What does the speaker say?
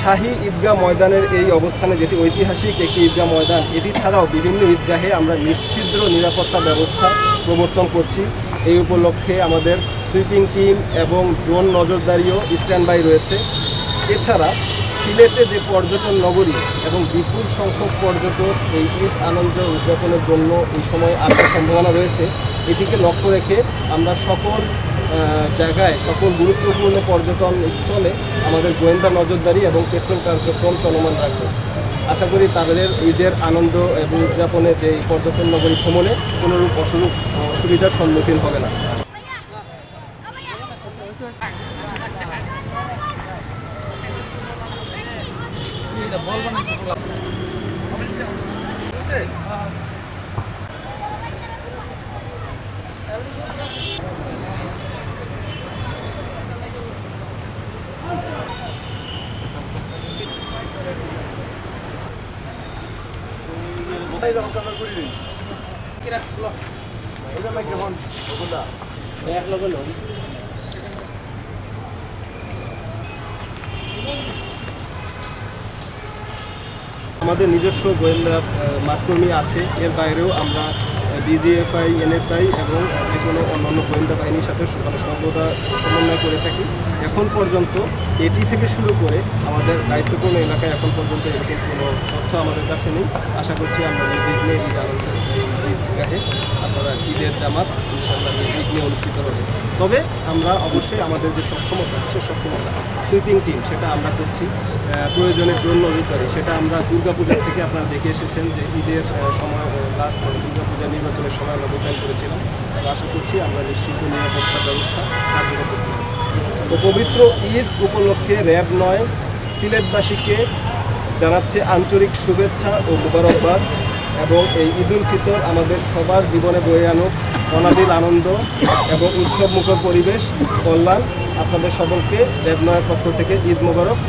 শাহী ঈদগাহ ময়দানের এই অবস্থানে, যেটি ঐতিহাসিক একটি ঈদগাহ ময়দান, এটি ছাড়াও বিভিন্ন ঈদগাহে আমরা নিশ্ছিদ্র নিরাপত্তা ব্যবস্থা প্রবর্তন করছি। এই উপলক্ষে আমাদের সুইপিং টিম এবং ড্রোন নজরদারিও স্ট্যান্ড বাই রয়েছে। এছাড়া সিলেটে যে পর্যটন নগরী এবং বিপুল সংখ্যক পর্যটক এই ঈদ আনন্দ উদযাপনের জন্য এই সময় আসার সম্ভাবনা রয়েছে, এটিকে লক্ষ্য রেখে আমরা সকল জায়গায়, সকল গুরুত্বপূর্ণ পর্যটন স্থলে আমাদের গোয়েন্দা নজরদারি এবং পেট্রোল কার্যক্রম চলমান রাখবে। আশা করি তাদের ঈদের আনন্দ এবং উদযাপনে যে এই পর্যটন নগরী ভ্রমণে কোনোরূপ অসুবিধার সম্মুখীন হবে না। আমাদের নিজস্ব গোয়েন্দা মাঠকর্মী আছে, এর বাইরেও আমরা ডিজিএফআই, এনএসআই এবং যে কোনো অন্যান্য গোয়েন্দা বাহিনীর সাথে সর্বদা সমন্বয় করে থাকি। এখন পর্যন্ত এটি থেকে শুরু করে আমাদের দায়িত্বপূর্ণ এলাকায় এখন পর্যন্ত এরকম কোনো তথ্য আমাদের কাছে নেই। আশা করছি আমরা নির্বিঘ্নে ঈদ আনন্দ ঈদগাহে আপনারা ঈদের জামাত ইনশাআল্লাহ নির্বিঘ্নে অনুষ্ঠিত হবে। তবে আমরা অবশ্যই আমাদের যে সক্ষমতা, সে সক্ষমতা সুইপিং টিম সেটা আমরা করছি, প্রয়োজনের জন্য নজরদারি সেটা আমরা দুর্গাপূজার থেকে আপনারা দেখে এসেছেন যে ঈদের সময় লাস্ট দুর্গাপূজা নির্বাচনের সময় আমরা মোতায়েন করেছিলাম। আশা করছি আমরা নিশ্চিত নিরাপত্তা ব্যবস্থা কার্যকর করতে পারি। তো পবিত্র ঈদ উপলক্ষে র্যাব ৯ সিলেটবাসীকে জানাচ্ছে আন্তরিক শুভেচ্ছা ও মোবারকবাদ, এবং এই ঈদ উল ফিতর আমাদের সবার জীবনে বয়ে আনুক অনাবিল আনন্দ এবং উৎসবমুখর পরিবেশ, কল্যাণ। আপনাদের সকলকে র্যাব ৯ পক্ষ থেকে ঈদ মোবারক।